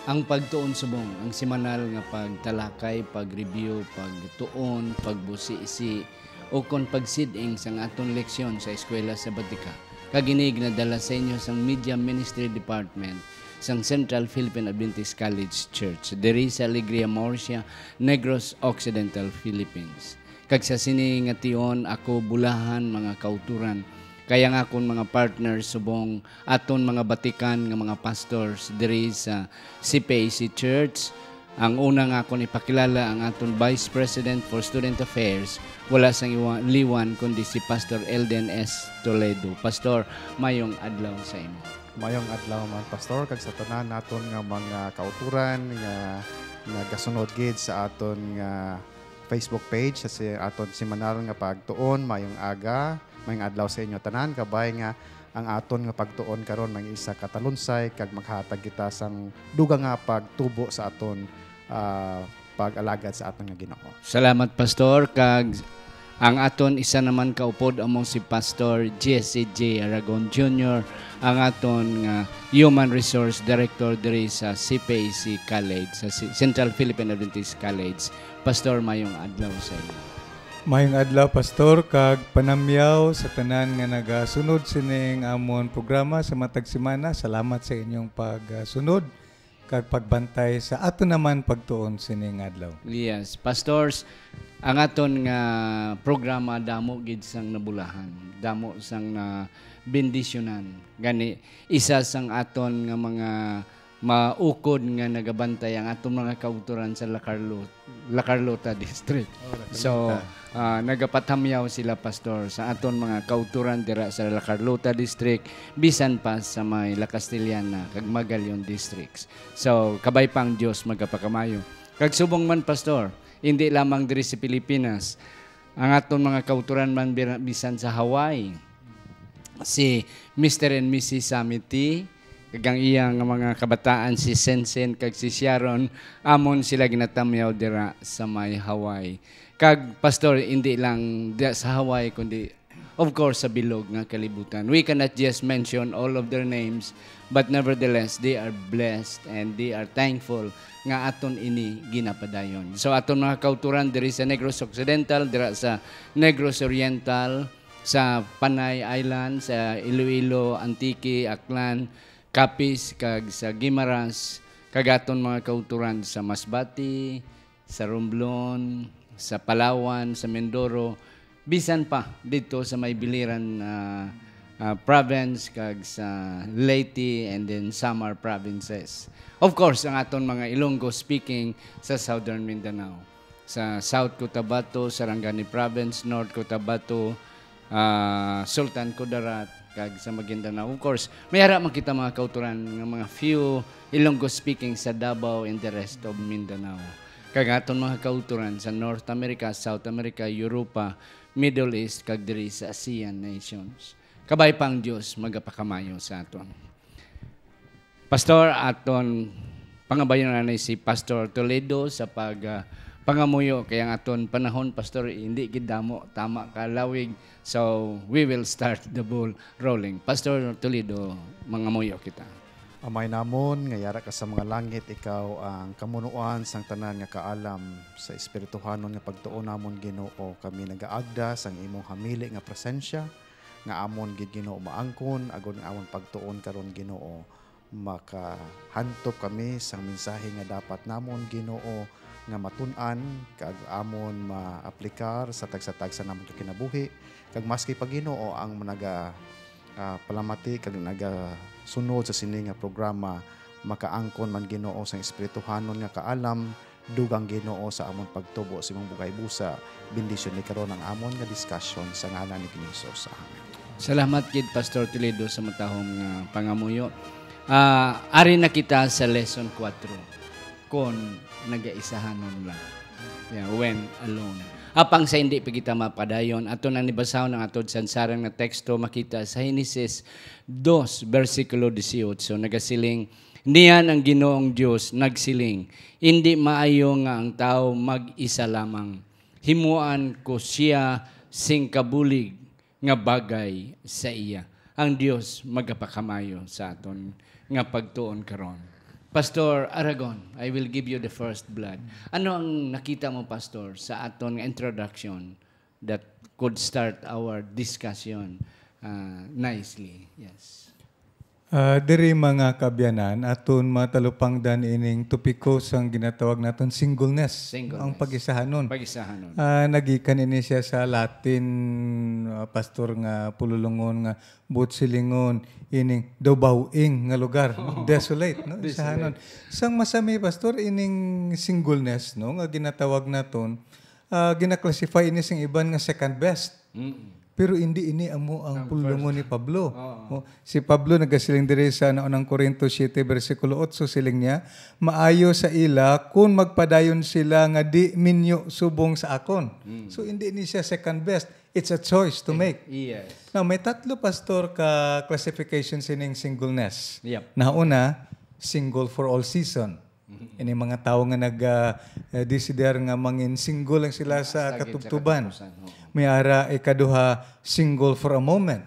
Ang pagtuon subong, ang semanal nga pagtalakay, pag-review, pagtuon, pagbusi-isi, o kon pagsiding sa atong leksyon sa eskwela sa Batika. Kaginig na dala sa inyo sang Media Ministry Department sang Central Philippine Adventist College Church, diri sa Alegria Murcia, Negros Occidental, Philippines. Kag sa sini nga tion ako bulahan mga kauturan, kaya nga akong mga partners subong aton mga batikan nga mga pastors diri sa CPAC Church. Ang una nga akong ipakilala ang aton Vice President for Student Affairs, wala sang liwan kundi si Pastor Elden S. Toledo. Pastor, mayong adlaw sa imo. Mayong adlaw man, Pastor, kag sa tanan naton nga mga kauturan nga nagasunod gid sa aton nga Facebook page sa aton semanal nga pagtuon mayong aga. Mayong adlaw sa inyo tanan, kabay nga ang aton nga pagtuon karon may isa katalunsay kag maghatag kita sang dugang nga pagtubo sa aton pag-alagad sa aton nga Ginoo. Salamat Pastor. Kag ang aton isa naman kaupod among si Pastor Jesse Aragon Jr., ang aton nga Human Resource Director diri sa CPAC College, sa Central Philippine Adventist College. Pastor, mayong adlaw sa inyo. Mayong adlaw, Pastor, kag panamyaw sa tanan nga nagasunod sining amon programa sa matag semana. Salamat sa inyong pagsunod kag pagbantay sa ato naman pagtuon sining adlaw. Yes, pastors, ang aton nga programa damo gid sang nabulahan, damo sang bendisyonan. Gani isa sang aton nga mga maukod nga nagabantay ang atong mga kauturan sa La Carlota District. So, nagapatamyaw sila pastor sa aton mga kauturan dira sa La Carlota District, bisan pa sa may La Castellana kag Magallaon Districts. So, kabay pang Dios magapakamayo. Kag subong man pastor, hindi lamang diri sa Pilipinas, ang aton mga kauturan man bisan sa Hawaii. Si Mr. and Mrs. Samiti, kagang iyang mga kabataan si Sensen kag si Sharon, amon sila ginatamyaw dira sa may Hawaii. Kag pastor, hindi lang sa Hawaii kundi of course sa bilog nga kalibutan. We cannot just mention all of their names, but nevertheless they are blessed and they are thankful nga aton ini ginapadayon. So aton mga kauturan diri sa Negros Occidental, dira sa Negros Oriental, sa Panay Island, sa Iloilo, Antique, Aklan, Capiz, kag sa Guimaras, kagaton mga kauturan sa Masbati, sa Romblon, sa Palawan, sa Mindoro, bisan pa dito sa may biliran province, kag sa Leyte and then Samar provinces. Of course, ang aton mga Ilonggo speaking sa Southern Mindanao, sa South Cotabato, Sarangani Province, North Cotabato, Sultan Kudarat, kag sa Maguindanao. Of course, may hara man kita mga kauturan ng mga few Ilonggo speaking sa Davao and the rest of Mindanao. Kag aton mga kauturan sa North America, South America, Europa, Middle East, kag diri sa ASEAN nations. Kabay pang Dios magapakamayo sa aton. Pastor, aton pangabayon na si Pastor Toledo sa pangamuyo kaya ang aton panahon, pastor, hindi gid damo tama ka lawig. So we will start the ball rolling. Pastor Toledo, mangamuyo kita. Amay namon nga yara ka sa mga langit, ikaw ang kamunuan sang tanan nga kaalam sa espirituhanon nga pagtuon namon Ginoo. Kami nagaagda sang imong hamili nga presensya nga amon gid Ginoo maangkon agon nga amon pagtuon karon Ginoo. Makahantop kami sang mensahe nga dapat namon Ginoo nga matun-an kag amon maaplikar sa tagsa-tagsa namon kinabuhi, kag maski pa Ginoo ang managa palamati kag nagasunod sa sini nga programa, makaangkon man Ginoo sa espirituhanon nga kaalam, dugang Ginoo sa amon pagtubo sa imong bugay busa. Bendisyon ni karon ang amon nga discussion sa ngalan ni Hesus. Amen. Salamat kid Pastor Toledo sa matahong pangamuyo. Ari na kita sa lesson 4. Kon nagaisahanon lang. Yeah, when alone. Apang sa hindi pa kita mapadayon, ato nang nibasahon ang atod sansarang na teksto makita sa Genesis 2, versikulo 18. So nagasiling, niyan ang Ginoong Diyos nagsiling, hindi maayo nga ang tao mag-isa lamang. Himuan ko siya sing kabulig nga bagay sa iya. Ang Diyos magapakamayo sa aton nga pagtuon karon. Pastor Aragon, I will give you the first blood. Ano ang nakita mo, Pastor, sa aton nga introduction that could start our discussion nicely? Yes. Diri mga kabyanan, aton matalupangdan ining topiko sang ginatawag naton singleness. Ang pag-isahanon. Pag-isahanon. Nagikan ini siya sa Latin, pastor nga pululungon nga butsilingon ining dobawing nga lugar, desolate, no? Isahanon. Sang masami pastor ining singleness, no, nga ginatawag naton, gina-classify ini sing iban nga second best. Pero hindi ini amo ang pulungon ni Pablo. Si Pablo nagasiling diri sa unang Korinto 7 bersikulo 8 siling niya, maayo sa ila kung magpadayon sila nga di minyo subong sa akon. So hindi ni siya second best. It's a choice to make. Yes. Now may tatlo pastor ka classification sining singleness. Yep. Nauna, single for all season. Ini mga tao nga nag-desider nga mangin single lang sila sa katubtuban. May ara ikaduha single for a moment.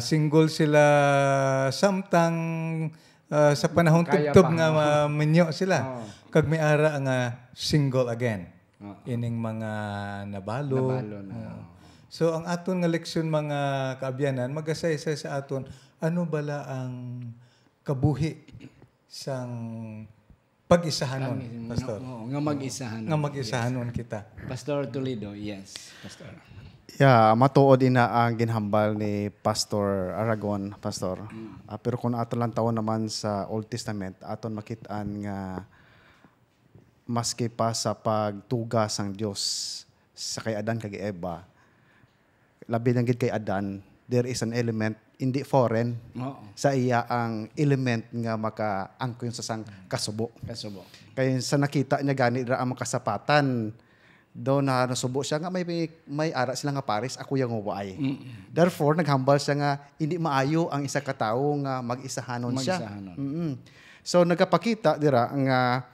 Single sila samtang sa panahon tubtob nga minyo sila. Kag may ara nga single again. Ining mga nabalo. So ang aton nga leksyon mga kaabyanan magasay-say sa aton ano bala ang kabuhi sang pag-isahanon, pastor. Nga mag-isahanon. Nga mag-isahanon kita. Pastor Toledo, yes, pastor. Yeah, matuod ina ang ginhambal ni Pastor Aragon, pastor. Pero kung aton lang taon naman sa Old Testament, aton makitaan nga maski pa sa pagtugas ang Dios sa kay Adan kag Eva, labi lang gid kay Adan, there is an element hindi foreign sa iya ang element nga makaangko sa sang kasubo. Kaya sa nakita niya gani ra ang makasapatan do na nasubo siya nga may ara sila nga pares ako yang uwaay. Therefore naghambal siya nga hindi maayo ang isa ka tawo nga mag-isahanon siya. So nagapakita dira nga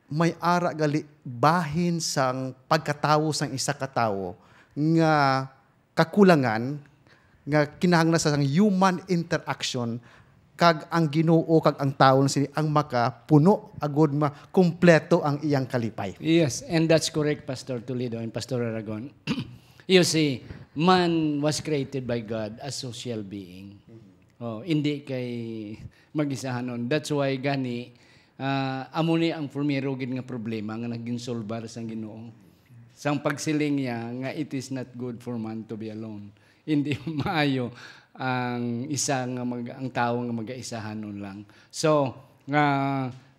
may ara gali bahin sang pagkatawo sang isa ka tawo nga kakulangan nga kinahanglan sa human interaction kag ang Ginoo kag ang tawo ang makapuno agud kumpleto ang iyang kalipay. Yes, and that's correct, Pastor Toledo and Pastor Aragon. You see, man was created by God as social being. Hindi kay mag-isahanon. That's why gani amo ni ang primero gid nga problema nga naging solbar sang Ginoo. Sang pagsiling niya nga it is not good for man to be alone. Hindi maayo ang isa nga ang tawo nga mag-aisahanon lang. So,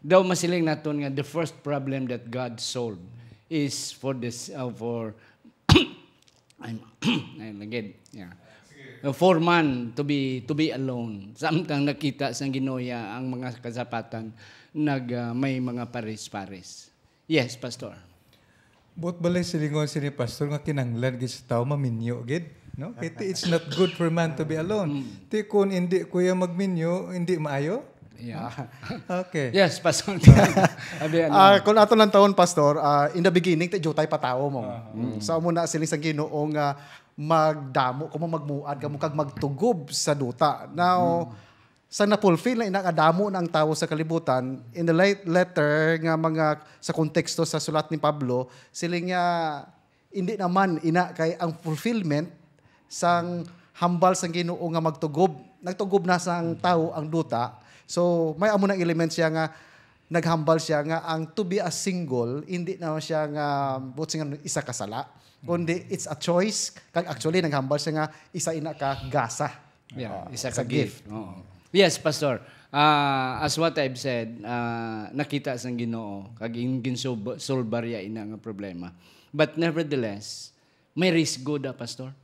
daw masiling naton nga the first problem that God solved is for this for for man to be alone. Samtang nakita sang Ginoya ang mga kasapatan may mga pares-pares. Yes, pastor. But balay silingon sini pastor nga kinahanglan gid sa tawo maminyo gid. No? It's not good for man to be alone. Ti kun hindi kuya magminyo, hindi maayo? Yeah. Okay. Yes, pastor. Kung ato lang taon, pastor, in the beginning, tayo pa tao mo. Sa mo na siling sa Ginoo nga magdamo, kung magmuad, kung kag magtugob sa duta. Now, sa na-fulfill na inakadamo ng tao sa kalibutan, in the letter nga mga sa konteksto sa sulat ni Pablo, siling nga hindi naman ina kay ang fulfillment sang hambal sang Ginoo nga nagtugob na sang tao ang duta. So may amo nang element siya nga naghambal siya nga ang to be a single hindi na siya nga isa ka sala kundi it's a choice kag actually naghambal siya nga isa ina ka gasa. Isa ka gift. Yes, pastor. As what I've said, nakita sang Ginoo kag ginsolbarya ina nga problema. But nevertheless, may risk good pastor.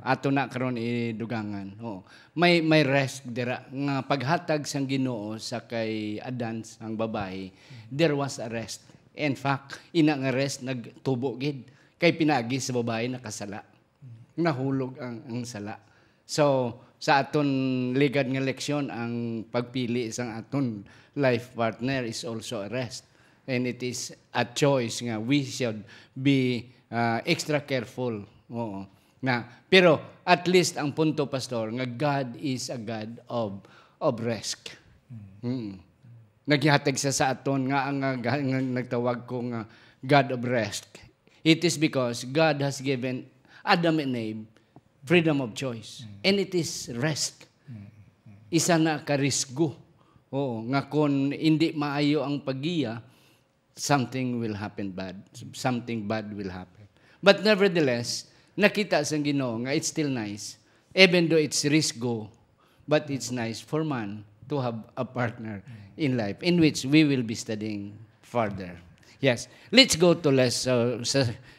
Ato na karon idugangan. May rest dira nga paghatag sang Ginoo sa kay Adan ang babae, there was a rest. In fact, ina nga rest nagtubo gid kay pinagi sa babae nakasala. Nahulog ang sala. So, sa aton ligad nga leksyon ang pagpili sang aton life partner is also a rest. And it is a choice nga we should be extra careful. Pero at least ang punto, pastor, nga God is a God of rest. Naghihatag siya sa aton nga ang nagtawag ko nga God of rest. It is because God has given Adam and Eve freedom of choice. And it is rest. Isa na karisgo. Oo, nga kung hindi maayo ang pagiya, something will happen bad. Something bad will happen. But nevertheless, nakita sa Ginoo nga it's still nice. Even though it's risgo, but it's nice for man to have a partner in life in which we will be studying further. Yes. Let's go to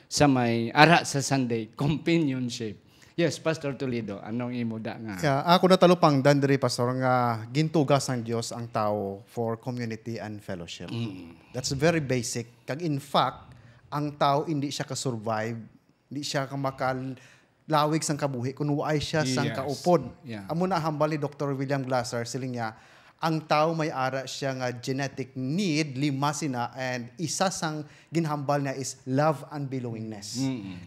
sa may ara sa Sunday, companionship. Yes, Pastor Toledo, anong imuda nga? Yeah, ako natalupang dandiri, Pastor, nga gintugas ng Diyos ang tao for community and fellowship. That's very basic. Kag in fact, ang tao hindi siya ka-survive, hindi siya lawig sang kabuhi kung waay siya sang kaupod. Yeah. Amo na hambal ni Dr. William Glasser, siling niya, ang tao may ara siya nga genetic need, 5 sina, and isa sang ginhambal niya is love and belongingness.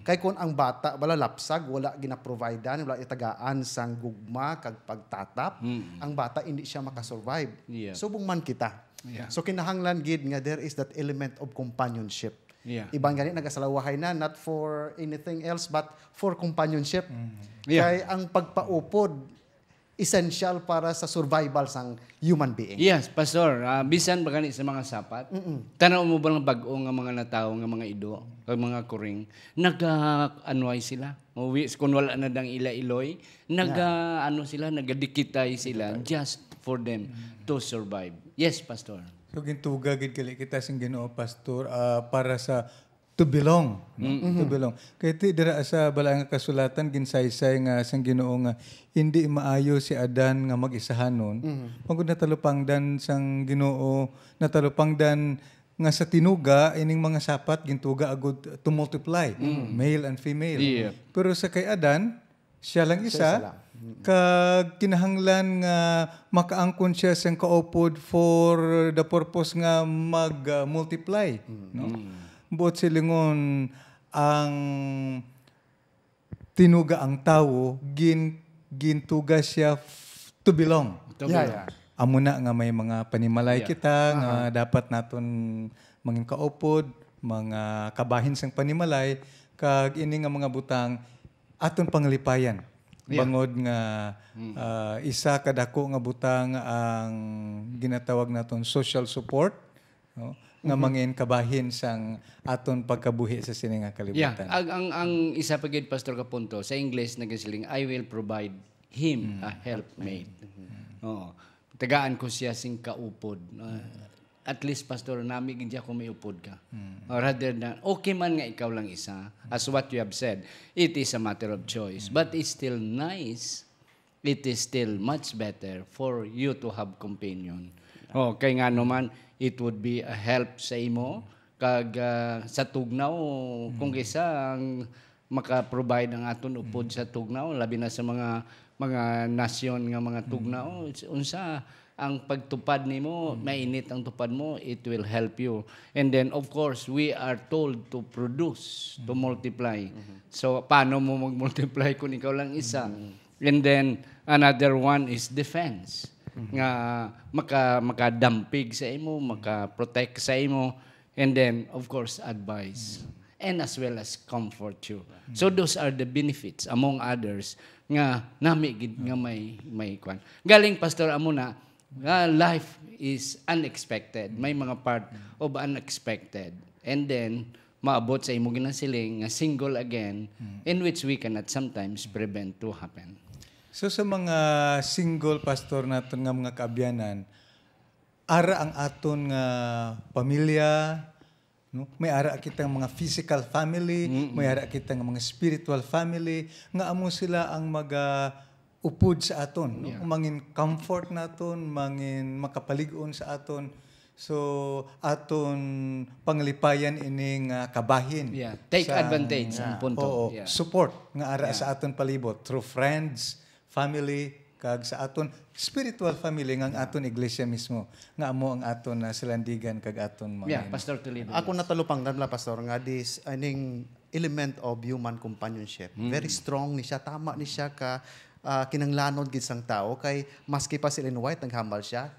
Kay kung ang bata, wala lapsag, wala ginaprovidean, wala itagaan sang gugma, kag pagtatap, ang bata hindi siya makasurvive. Yeah. Subong man kita. Yeah. So kinahanglan gid nga there is that element of companionship. Yeah. Ibang ganit nagasalawahay na, not for anything else, but for companionship. Yeah. Kay ang pagpaupod, essential para sa survival sang human being. Yes, Pastor. Bisan ba gani sa mga sapat? Tanaw mo ba ng bag-o nga mga natao, nga mga ido, kag mga kuring, nag-anway sila. Kung wala na dang ila-iloy, nagadikitay sila just for them to survive. Yes, Pastor. So gintuga gid kali kita sing Ginoo, Pastor, para sa to belong, no? To belong. Kaya ti dira sa balaang kasulatan ginsaysay nga sang Ginoo nga hindi maayo si Adan nga mag-isahanon. Pagod natalupangdan sang Ginoo, natalupangdan nga sa tinuga ining mga sapat gintuga agud to multiply, male and female. Yeah. Pero sa kay Adan, siya lang isa. Kag kinahanglan nga makaangkon siya sang kaupod for the purpose nga mag-multiply, no? Buot silingon ang tinuga ang tao, gintuga siya to belong. Yeah. Amo na nga may mga panimalay kita nga dapat naton mangin kaupod, mga kabahin sang panimalay, kag ini nga mga butang aton panglipayan. Bangod nga isa kadako nga butang ang ginatawag naton social support, no? Nga mangin kabahin sang aton pagkabuhi sa sini nga kalibutan. Yeah, ang isa pa gid Pastor ka punto sa English nagasiling I will provide him a helpmate. Oo. Tagaan ko siya sing kaupod. At least Pastor nami gid ko may upod ka. Rather than okay man nga ikaw lang isa, as what you have said, it is a matter of choice, but it's still nice. It is still much better for you to have companion. Oh, kay nga naman it would be a help sa imo kag sa tugnaw kung kisa ang maka-provide ang aton upod sa tugnaw labi na sa mga nasyon nga mga tugnaw unsa ang pagtupad nimo mainit ang tupad mo, it will help you. And then of course we are told to produce, to multiply. So paano mo mag-multiply kung ikaw lang isa? And then another one is defense. Nga makadampig sa imo, maka-protect sa imo, and then of course advice and as well as comfort you. So those are the benefits among others nga nami gid nga may kwan. Galing Pastor amo na life is unexpected. May mga part of unexpected. And then maabot sa imo ginasiling nga single again in which we cannot sometimes prevent to happen. So sa mga single pastor naton nga mga kaabyanan, ara ang aton nga pamilya, no? May ara kita mga physical family, may ara kita nga mga spiritual family, nga amo sila ang upod sa aton, no? Mangin comfort naton, mangin makapalig-on sa aton. So aton panglipayan ining kabahin. Yeah, take advantage ang punto. Oo, Yeah. support nga ara sa aton palibot through friends, family, kag sa aton spiritual family nga ang aton iglesia mismo nga amo ang aton silandigan kag aton mga Yeah, Pastor Toledo. Ako natalupang la Pastor nga this aning element of human companionship. Very strong ni siya, tama ni siya ka kinanglanod gid sang tao kay maski pa si Ellen White naghambal siya.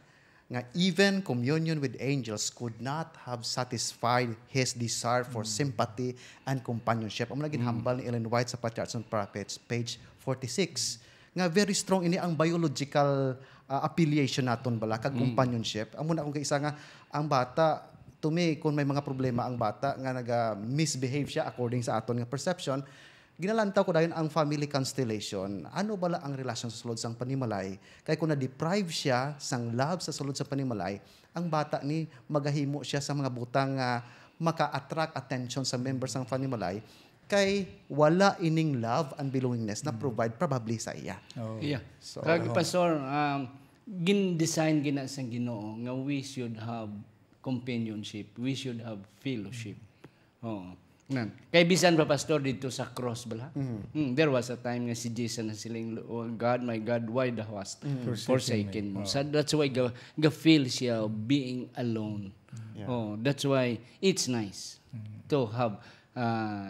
nga even communion with angels could not have satisfied his desire for sympathy and companionship. Amo lagi hambal ni Ellen White sa Patriarchs and Prophets, page 46. Nga very strong ini ang biological affiliation naton bala kag companionship. Amo na kung kaisa nga ang bata to me kung may mga problema ang bata nga naga-misbehave siya according sa aton nga perception, ginalantaw ko dayon ang family constellation. Ano bala ang relasyon sa sulod sang panimalay? Kay kung na-deprive siya sang love sa sulod sa panimalay, ang bata ni magahimo siya sa mga butang maka-attract attention sa members sang panimalay kay wala ining love and belongingness na provide probably sa iya. Yeah. So, Kag Pastor, gin-design gina sang Ginoo nga we should have companionship, we should have fellowship. Oo. Kay bisan pa Pastor dito sa cross bala. There was a time nga si Jesus na siling, oh God, my God, why thou hast forsaken me? So that's why ga-feel siya being alone. Oh, that's why it's nice to have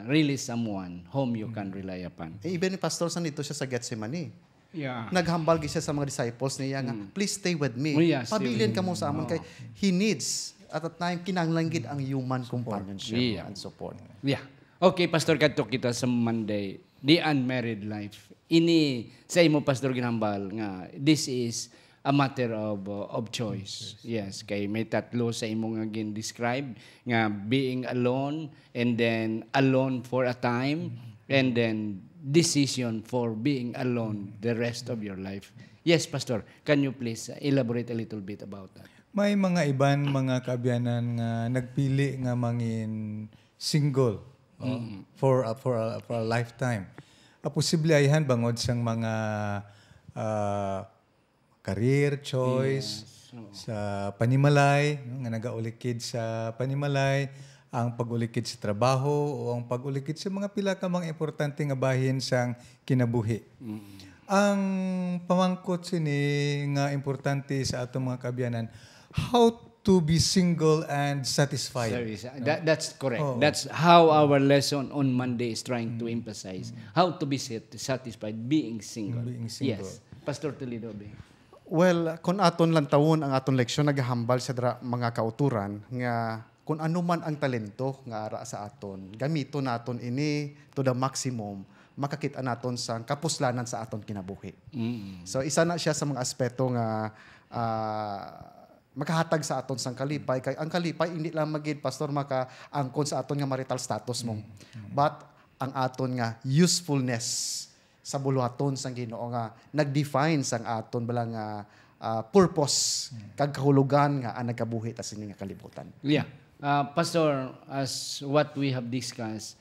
really someone whom you can rely upon. Even ni Pastor san dito siya sa Gethsemane. Yeah. Naghambal siya sa mga disciples niya nga, please stay with me. Oh, yeah, Pabilin ka mo sa amon kay he needs at that time kinahanglan ang human companionship and support. Yeah. Okay, Pastor, kadto kita sa Monday, the unmarried life. Ini sa imo Pastor ginhambal nga this is a matter of choice. Yes, kay may tatlo sa imo nga gin-describe nga being alone and then alone for a time and then decision for being alone the rest of your life. Yes, Pastor, can you please elaborate a little bit about that? May mga iban mga kaabyanan nga nagpili nga mangin single for a lifetime. Posible ayhan bangod sang mga career choice sa panimalay nga nagaulikid sa panimalay, ang pag-ulikid sa trabaho o ang pag-ulikid sa mga pila ka mga importante nga bahin sang kinabuhi. Ang pamangkot sini nga importante sa atong mga kaabyanan, how to be single and satisfied. That's correct. That's how our lesson on Monday is trying to emphasize. How to be satisfied being single. Being single. Yes. Pastor Toledo. Well, kung aton lang tawon ang aton leksyon nagahambal sa mga kauturan nga kung ano man ang talento nga ara sa aton, gamito naton ini to the maximum, makakita naton sa kapuslanan sa aton kinabuhi. So isa na siya sa mga aspeto nga makahatag sa aton sang kalipay kay ang kalipay hindi lang magid Pastor makaangkon sa aton nga marital status mo, but ang aton nga usefulness sa buluhaton sang Ginoo nga nag-define sang aton balang purpose kag kahulugan nga ang nagabuhi ta sini nga kalibutan. Yeah. Pastor, as what we have discussed,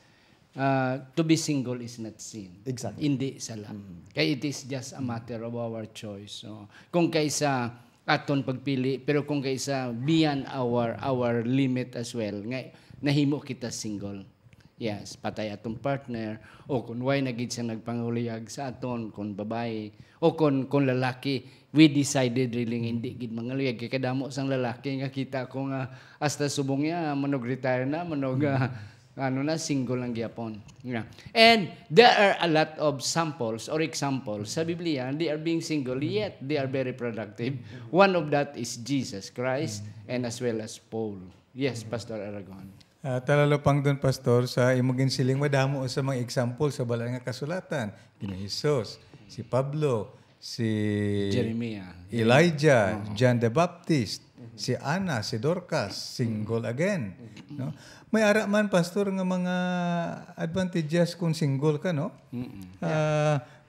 to be single is not sin. Exactly. Hindi sala. Kaya it is just a matter of our choice. So, kung kaisa aton pagpili, pero kung kaisa beyond our limit as well, nga nahimo kita single. Yes, patay atong partner, o kung why nagid siya nagpanguliyag sa aton, kung babae, o kung lalaki, we decided really hindi gid mangaluyag kay kadamo sang lalaki nga kita ko nga hasta subong niya manog retire na manog single lang gyapon. Yeah. And there are a lot of samples or examples sa Biblia, they are being single yet they are very productive. One of that is Jesus Christ and as well as Paul. Yes, Pastor Aragon. Talalo pang doon, Pastor, sa imong ginsiling madamo sa mga example sa bala nga kasulatan. Ginoong Hesus, si Pablo, si Jeremiah, Elijah, John the Baptist, si Ana, si Dorcas, single again. No? May ara man, Pastor, nga mga advantages kung single ka, no?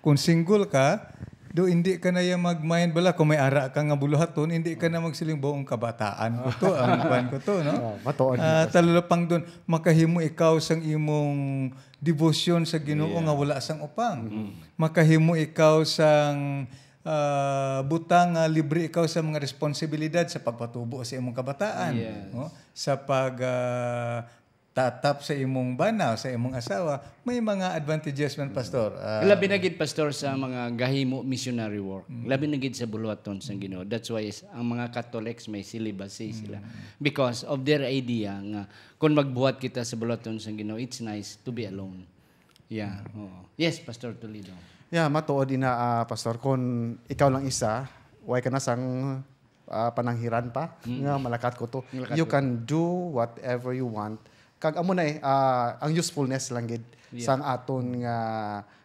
Kung single ka, do hindi ka na mag-mind bala kung may ara ka nga buluhaton, hindi ka na magsiling buong kabataan ko to, ang kwan ko to, no? Talalo pang doon, makahimo ikaw sang imong devotion sa Ginoo nga wala sang upang. Makahimo ikaw sang butang libre ikaw sa mga responsibilidad sa pagpatubo sa imong kabataan, no? Sa pag tatap sa imong banaw, sa imong asawa, may mga advantages man, Pastor. Labi na gid, Pastor, sa mga gahimo missionary work. Labi na gid sa buluhaton sa Ginoo. That's why ang mga Catholics may celibacy sila. Because of their idea nga kung magbuhat kita sa buluhaton sa Ginoo, it's nice to be alone. Yeah. Yes, Pastor Toledo. Yeah, matuod ina Pastor, kung ikaw lang isa, way ka na sang pananghiran pa nga malakat ko to. Malakat You ko can do whatever you want. Kag amo na ang usefulness lang gid sang aton nga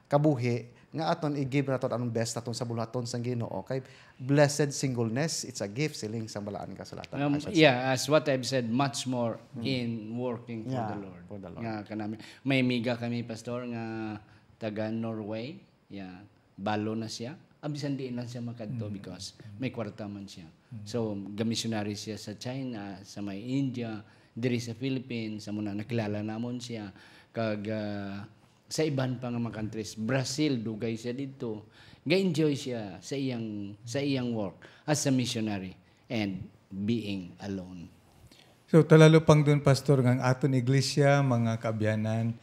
kabuhi nga aton i-give naton anong best naton sa bulaton sang Ginoo. Kay blessed singleness, it's a gift siling sa balaan kasalatan. As what I've said, much more in working for the Lord. For the Lord. Nga kanami. May miga kami, pastor, nga taga Norway. Yeah. Balo na siya. Abisan diin lang siya makadto because may kwarta man siya. So, gamissionary siya sa China, sa may India, diri sa Philippines, sa muna nakilala namon siya. Kag sa iban pa nga mga countries, Brazil, dugay siya dito. Ga-enjoy siya sa iyang work as a missionary and being alone. So talalo pang doon, Pastor, ng aton iglesia, mga kaabyanan,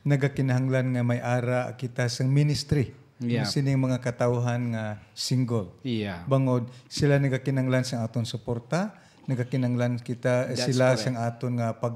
nagakinahanglan nga may ara kita sang ministry. Yeah. Sining mga katawhan nga single. Yeah. Bangod, sila nagakinahanglan sang aton suporta, nagakinahanglan kita sila sang aton nga pag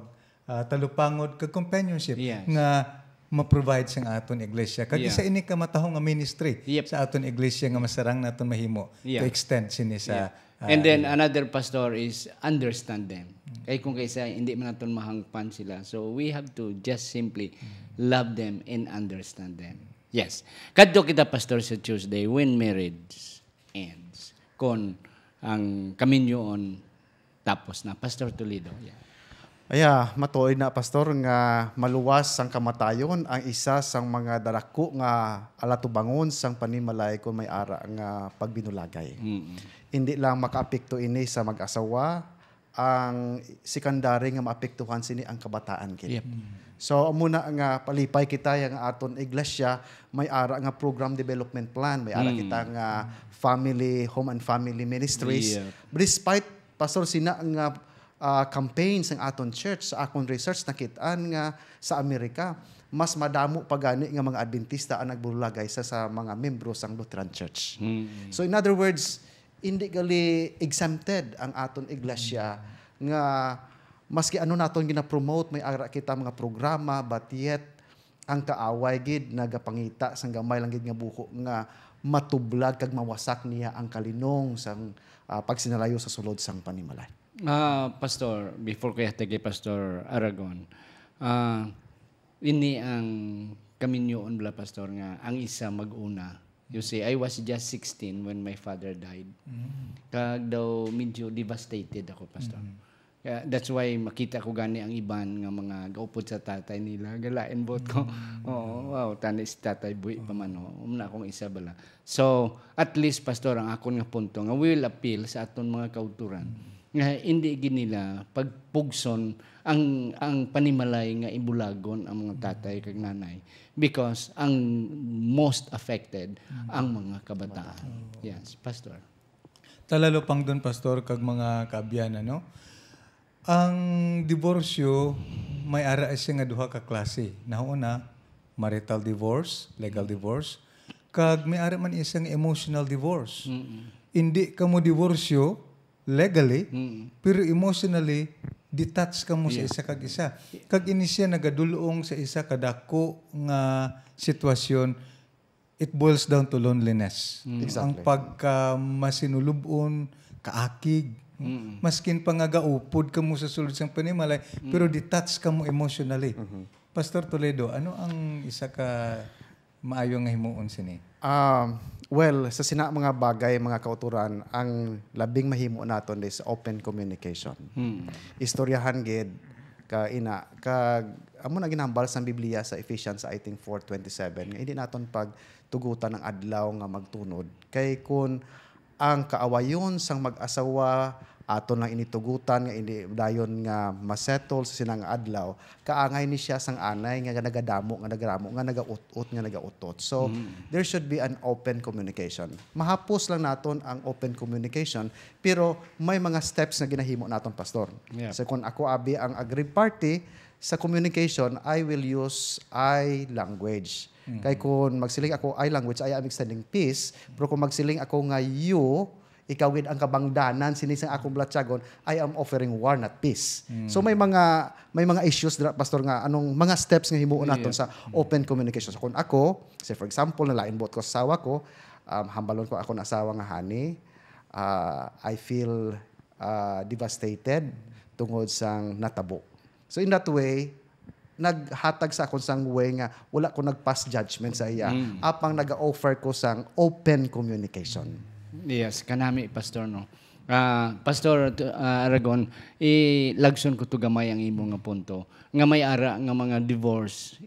talupangod kag companionship nga ma-provide sang aton iglesia. Kag isa ini ka matahong nga ministry sa aton iglesia nga masarang naton mahimo to extend sini sa and then another, pastor, is understand them. Kay kung kaysa hindi man naton mahangpan sila. So we have to just simply love them and understand them. Yes. Kadto kita, pastor, sa Tuesday when marriage ends. Kon ang kaminyoon tapos na. Pastor Toledo. Matuoy na, pastor, nga maluwas sang kamatayon ang isa sang mga darako nga alatubangon sang panimalay kung may ara nga pagbinulagay. Hindi lang makaapekto ini sa mag-asawa, ang secondary nga maapektuhan sini ang kabataan kini. So muna nga palipay kita yang aton iglesia, may ara nga program development plan, may ara kita nga home and family ministries. Despite, pastor, sina nga campaigns ng aton church, sa akong research nakitaan nga sa Amerika, mas madamo pa gani nga mga Adventista ang nagbulagay sa mga membro sang Lutheran Church. So in other words, hindi gali exempted ang aton iglesia nga maski ano naton gina-promote, may ara kita mga programa, but yet ang kaaway gid nagapangita sang gamay lang gid nga buko nga matublag kag mawasak niya ang kalinong sang pagsinalayo sa sulod sang panimalay. Pastor, before kaya kay Pastor Aragon, ini ang kaminyoon bala, pastor, nga ang isa mag-una. You see, I was just 16 when my father died. Kag daw medyo devastated ako, pastor. That's why makita ko gani ang iban nga mga gaupod sa tatay nila. Galain bot ko. Wow, tani si tatay buhi pa man. Umna akong isa bala. So, at least, pastor, ang akon nga punto nga we will appeal sa aton mga kauturan. Nga hindi ginila pagpugson ang panimalay nga ibulagon ang mga tatay kag nanay because ang most affected ang mga kabataan. Yes, pastor. Talalo pang doon, pastor, kag mga kaabyanan, no? Ang diborsyo may ara siya nga duha ka klase. Nauna, marital divorce, legal divorce, kag may ara man isang emotional divorce. Hindi ka mo diborsyo legally, pero emotionally, detached ka mo sa isa kag isa. Kag ini siya nagadulong sa isa kadako nga sitwasyon, it boils down to loneliness. Ang pagka-masinulubon, kaakig, maskin pa nga gaupod ka mo sa sulod sang panimalay, pero detached ka mo emotionally. Pastor Toledo, ano ang isa ka maayo nga himuon sini? Well, sa sina mga bagay, mga kauturan, ang labing mahimo naton is open communication. Istoryahan gid ka ina kag amo na ginambal sa Biblia sa Ephesians, I think 4:27, nga hindi naton pagtugutan ng adlaw nga magtunod. Kay kun ang kaawayon sang mag-asawa aton lang initugutan nga ini dayon nga masettle sa sinang adlaw, kaangay ni siya sang anay nga nagadamo nga nagaut-ut nga nagautot. So there should be an open communication. Mahapos lang naton ang open communication, pero may mga steps na ginahimo naton, pastor. So kung ako abi ang aggrieved party sa communication, I will use I language. Kay kung magsiling ako I language, I am extending peace, pero kung magsiling ako nga you, ikaw gid ang kabangdanan sinisang akong blatsagon, I am offering war, not peace. So may mga issues, pastor, nga anong mga steps nga himuon naton sa open communication. So kung ako, say for example, nalain bot ko sa asawa ko, hambalon ko ako na asawa nga hani, I feel devastated tungod sang natabo. So in that way, naghatag sa akong sang way nga wala ko nag-pass judgment sa iya, apang nag-offer ko sang open communication. Yes, kanami, Pastor, no? Pastor Aragon, ilagson ko to gamay ang imo nga punto. Nga may ara nga mga divorce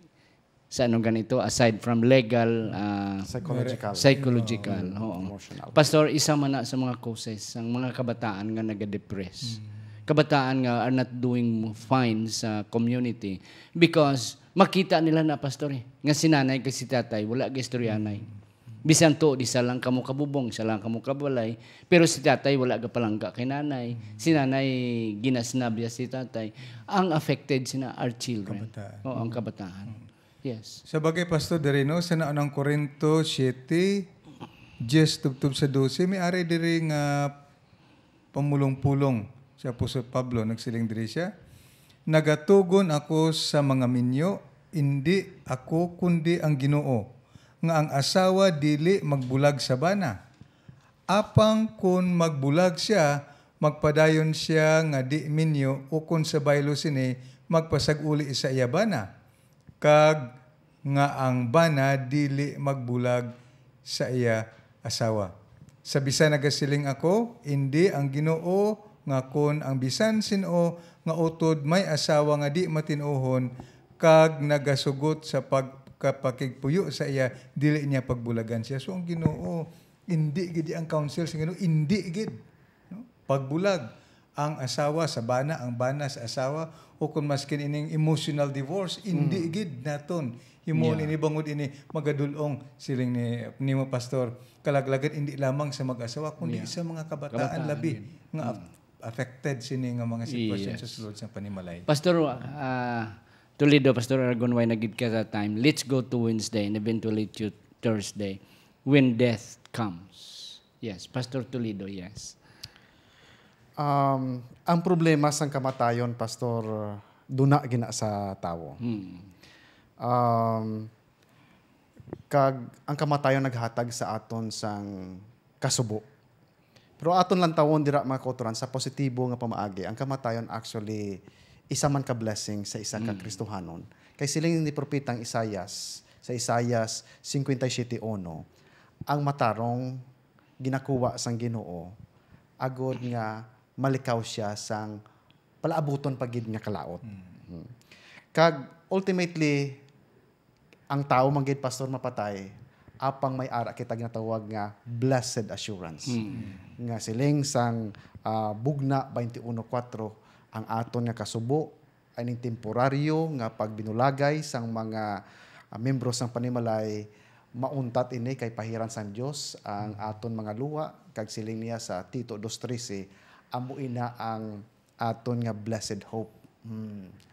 sa anong ganito, aside from legal, psychological, emotional. Pastor, isa man na sa mga causes ang mga kabataan nga nag-depress. Kabataan nga are not doing fine sa community because makita nila na, Pastor, nga si nanay kasi si tatay, wala ka istoryanay. Bisan to, di sa lang kamo kabubong, sa lang kamo kabalay. Pero si tatay, wala ka palangga kay nanay. Si nanay, ginasnabya si tatay. Ang affected sina our children. Kabataan. Ang kabataan. Yes. Sa bagay, Pastor Derino, sa naanang Korinto 7, just tubtub sa 12, may ari diri nga pamulong-pulong si Apostol Pablo, nagsiling diri siya. Nagatugon ako sa mga minyo, hindi ako kundi ang Ginoo, nga ang asawa dili magbulag sa bana. Apang kun magbulag siya, magpadayon siya nga di minyo o kun sa baylo sini magpasag-uli sa iya bana. Kag nga ang bana dili magbulag sa iya asawa. Sa bisan nagasiling ako, hindi ang Ginoo nga kun ang bisan sino nga utod may asawa nga di matinuhon kag nagasugot sa pagkapakigpuyo sa iya, dili niya pagbulagan siya. So ang Ginoo, hindi gid ang counsel sa Ginoo, hindi gid. No? Pagbulag ang asawa sa bana, ang bana sa asawa, o kung maskin ining emotional divorce, hindi gid naton. Himon ini bangod ini magadulong siling ni mo Pastor. Kalaglagan hindi lamang sa mag-asawa kundi sa mga kabataan labi nga affected sini nga mga sitwasyon sa sulod sa panimalay. Pastor Toledo, Pastor Aragon, why nagid ka that time? Let's go to Wednesday and eventually to Thursday when death comes. Yes, Pastor Toledo, yes. Ang problema sa kamatayon, Pastor, duna gina sa tao. Kag ang kamatayon naghatag sa aton sang kasubo. Pero aton lang tawon dira mga kauturan sa positibo nga pamaagi. Ang kamatayon actually isa man ka blessing sa isa ka Kristohanon. Kay siling ni propetang Isaias, sa Isaias 57:1, ang matarong ginakuha sang Ginoo agod nga malikaw siya sang palaabuton pagid nga kalaot. Kag ultimately ang tao manggid Pastor mapatay apang may ara kita ginatawag nga blessed assurance. Nga siling sang Bugna 21:4, ang aton nga kasubo ay ning temporaryo nga pagbinulagay sang mga membro sang panimalay mauntat ini kay pahiran sang Dios ang aton mga luwa kag siling niya sa Tito 2:13 amo ina ang aton nga blessed hope.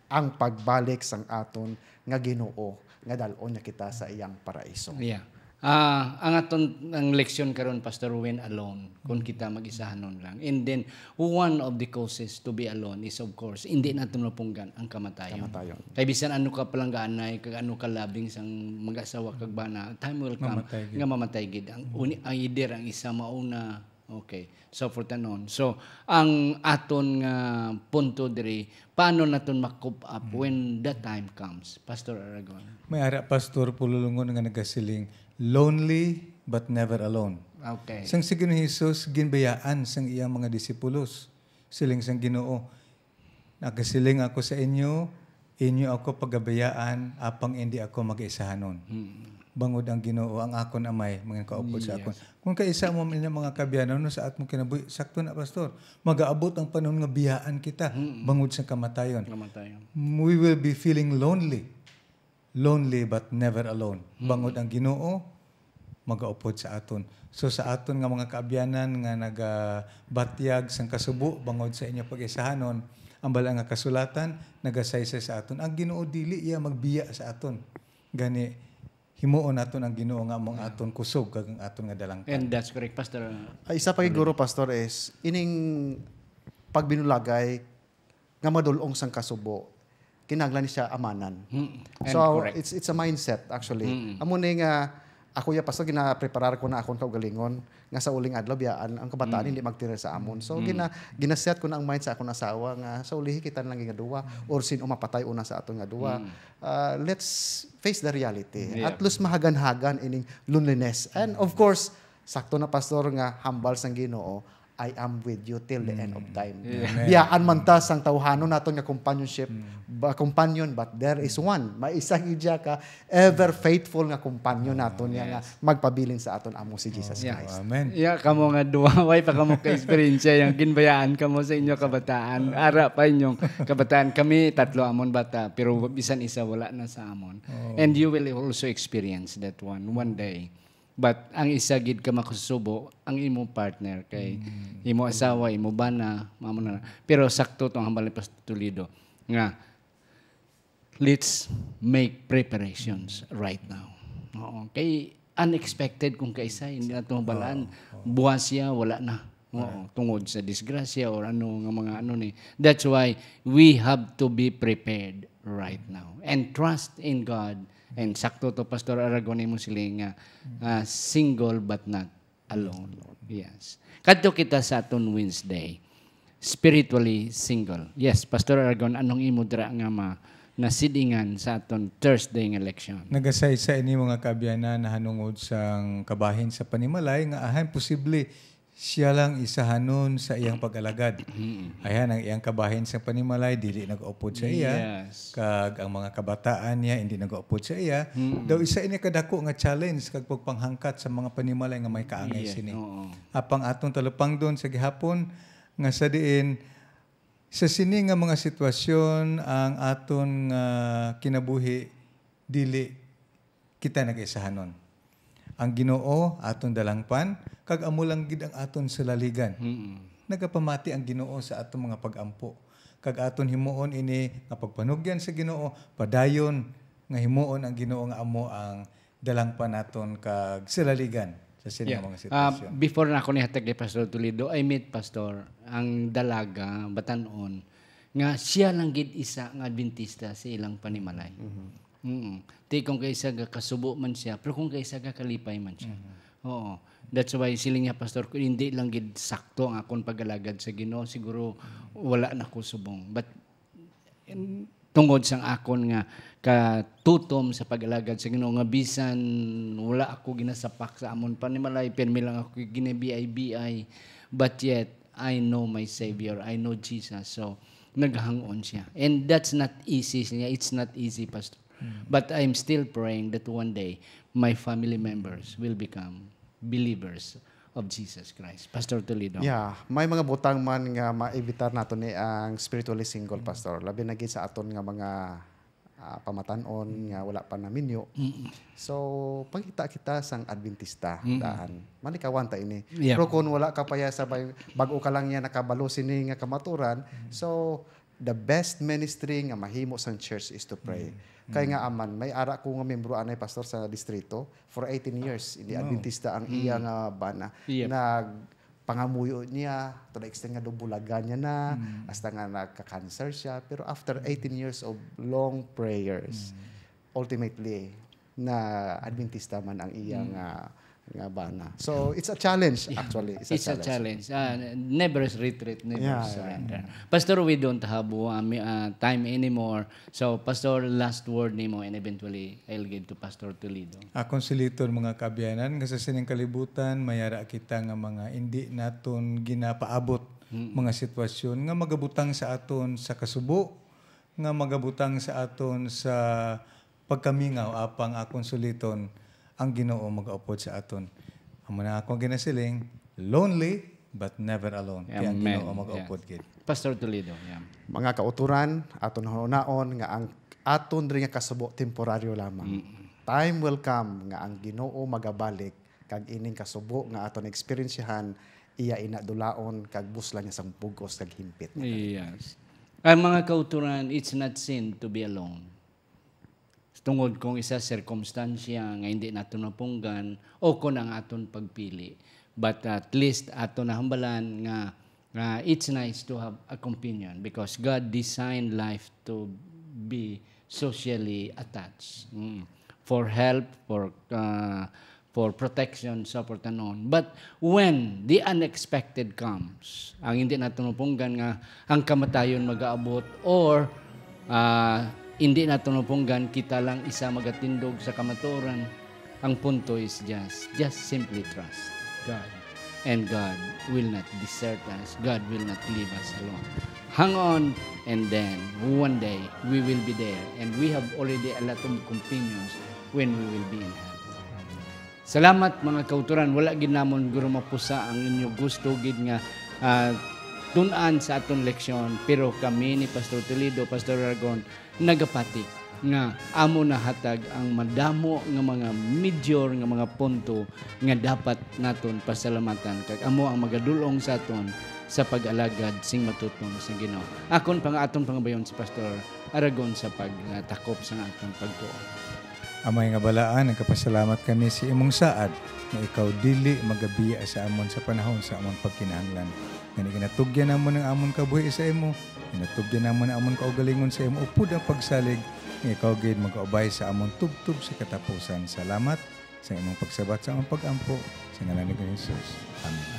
Ang pagbalik sang aton nga Ginoo nga dal-on niya kita sa iyang paraiso. Yeah. Ang aton ang leksyon karon Pastor when alone kung kita mag-isahanon lang. And then one of the causes to be alone is of course hindi naton mapunggan ang kamatayon. Kay bisan ano ka palanggaanay kag ano ka labing sang mag-asawa kag bana, time will come nga mamatay gid. Ang either ang isa mauna. Okay. So for tanon. So ang aton nga punto diri paano naton ma-cope up when that time comes, Pastor Aragon? May ara Pastor pululungon nga nagasiling lonely but never alone. Okay. Sang si Ginoong Hesus ginbayaan sang iyang mga disipulos. Siling sang Ginoo, nagasiling ako sa inyo ako pagabayaan apang hindi ako mag-isahanon. Bangod ang Ginoo ang akon amay mga kaupod sa akon. Kung kaisa mo mga kabiyanan no sa atmo kinabuhi, sakto na Pastor. Magaabot ang panahon nga biyaan kita bangod sa kamatayon. We will be feeling lonely but never alone. Bangod ang Ginoo, magaupod sa aton. So sa aton nga mga kaabyanan nga nagabatyag sang kasubo bangod sa inyo pag-isahanon, ang bala nga kasulatan nagasaysa sa aton. Ang Ginoo dili iya magbiya sa aton. Gani himuon naton ang Ginoo nga among aton kusog kag ang aton nga dalangtan. And that's correct, Pastor. Isa pa guro Pastor is ining pagbinulagay nga madulong sang kasubo kinahanglan siya amanan. So correct. it's a mindset actually. Amo ni nga ako ya pastor gina-preparar ko na akong kaugalingon nga sa uling adlaw biyaan ang kabataan hindi magtira sa amon. So ginaset ko na ang mind sa akong asawa nga sa ulihi kita lang nga duwa or sino mapatay una sa aton nga duwa. Let's face the reality. Yeah. At least mahagan-hagan ining loneliness. And of course, sakto na pastor nga hambal sang Ginoo, I am with you till the end of time. Biyaan man ta sang tawhanon naton nga companionship, companion, but there is one. May isang idya ka ever faithful nga companion naton nga magpabilin sa aton amo si Jesus Christ. Amen. Ya kamo nga duwa, way pa kamo ka-experience yang ginbayaan kamo sa inyo kabataan. Ara pa inyong kabataan. Kami tatlo amon bata, pero bisan isa wala na sa amon. And you will also experience that one day. But ang isa gid ka makasubo ang imo partner kay imo asawa, imo bana, mamo na. Pero sakto tong hambal ni Pastor Toledo nga let's make preparations right now. Oo. Kay unexpected kung kaisa hindi na itong balaan. Buwas siya, wala na. Oo. Tungod sa disgrasya or ano nga mga ano ni. That's why we have to be prepared right now and trust in God. And sakto to Pastor Aragon mo sila nga single but not alone. Yes. Kadto kita sa aton Wednesday. Spiritually single. Yes, Pastor Aragon, anong imo dira nga nasidingan sa aton Thursday ng election? Nagasay sa ini mga kaabyanan na hanungod sang kabahin sa panimalay nga ahan posible siya lang isahanon sa iyang pag-alagad. Ayan, ang iyang kabahin sa panimalay, dili nag-upod sa iya. Yes. Kag ang mga kabataan niya, hindi nag-upod sa iya. Daw isa ini kadako nga challenge kag pagpanghangkat sa mga panimalay nga may kaangay sini. Apang atong talupang doon sa gihapon, nga sa diin, sa sini nga mga sitwasyon, ang aton kinabuhi, dili kita nag-isahanon. Ang Ginoo aton dalangpan kag amo lang gid ang aton salaligan. Nagapamati ang Ginoo sa aton mga pag-ampo. Kag aton himuon ini nga pagpanugyan sa Ginoo, padayon nga himuon ang Ginoo nga amo ang dalangpan naton kag salaligan sa sini mga sitwasyon. Before na ako nihatag kay Pastor Toledo, I met Pastor ang dalaga batanon nga siya lang gid isa nga Adventista sa ilang panimalay. Di kung kaysa kasubo man siya, pero kung kaysa kalipay man siya. Oo. That's why siling niya, Pastor, hindi lang gid sakto ang akong pag-alagad sa Ginoo, siguro wala na ko subong. But tungod sang akon nga katutom sa pag-alagad sa Ginoo nga bisan wala ako ginasapak sa amon panimalay, permi lang ako ginabiay-biay. But yet I know my Savior, I know Jesus. So naghangon siya. And that's not easy. It's not easy, Pastor. But I'm still praying that one day my family members will become believers of Jesus Christ. Pastor Toledo. Yeah, may mga butang man nga maibitar nato ni ang spiritually single, Pastor. Labi na gid sa aton nga mga pamatanon nga wala pa na minyo. So, pagkita kita sang Adventista daan. Manikawan ta ini. Yeah. Pero kung wala ka pa ya sa bag-o ka lang ya nakabalo sini nga kamaturan, so the best ministry nga mahimo sang church is to pray. Kaya nga aman, may ara ko nga membro anay pastor sa distrito for 18 years. Hindi Adventista ang iya nga bana. Yep. Pangamuyo niya, to the extent nga bulagan niya na, hasta nga nagka-cancer siya. Pero after 18 years of long prayers, ultimately, na Adventista man ang iya nga bana. So, it's a challenge actually. It's a challenge. Never retreat, never surrender. Pastor, we don't have time anymore. So, Pastor, last word nimo and eventually I'll give to Pastor Toledo. Akong siliton mga kaabyanan, nga sa sining kalibutan, mayara kita nga mga hindi naton ginapaabot mga sitwasyon nga magabutang sa aton sa kasubo, nga magabutang sa aton sa pagkamingaw apang akong suliton ang Ginoo mag-upod sa aton. Amo na akong ginasiling, lonely but never alone. Kaya ang Ginoo mag-upod gid. Pastor Toledo. Yeah. Mga kauturan, aton hunaon nga ang aton rin nga kasubo temporaryo lamang. Time will come nga ang Ginoo magabalik kag ining kasubo nga aton experiencehan iya inadulaon kag busla niya sang pugos kag himpit. Yes. Ang mga kauturan, it's not sin to be alone. Tungod kung isa circumstansya nga hindi naton napunggan o kung ang aton pagpili. But at least aton nahambalan nga it's nice to have a companion because God designed life to be socially attached. For help, for for protection sa portanon. But when the unexpected comes, ang hindi natin mapunggan nga ang kamatayon mag-aabot or hindi natin mapunggan kita lang isa magatindog sa kamaturan, ang punto is just simply trust God. And God will not desert us. God will not leave us alone. Hang on, and then one day we will be there. And we have already a lot of companions when we will be in heaven. Salamat mga kauturan. Wala ginamon guro mapusa ang inyo gusto gid nga tunan sa aton leksyon. Pero kami ni Pastor Toledo, Pastor Aragon, nagapati nga amo na hatag ang madamo nga mga major nga mga punto nga dapat naton pasalamatan kag amo ang magadulong sa aton sa pag-alagad sing matutom sa Ginoo. Akon pang aton pangabayon si Pastor Aragon sa pagtakop sa aton pagtuo. Amay nga balaan, nagkapasalamat kami si imong saad na ikaw dili magabiya sa amon sa panahon sa amon pagkinahanglan. Nga ginatugyan namon ang amon kabuhi sa imo, ginatugyan namon ang amon kaugalingon sa imo upod ang pagsalig nga ikaw gid magaubay sa amon tubtub sa katapusan. Salamat sa imong pagsabat sa among pag-ampo sa ngalan ni Jesus. Amen.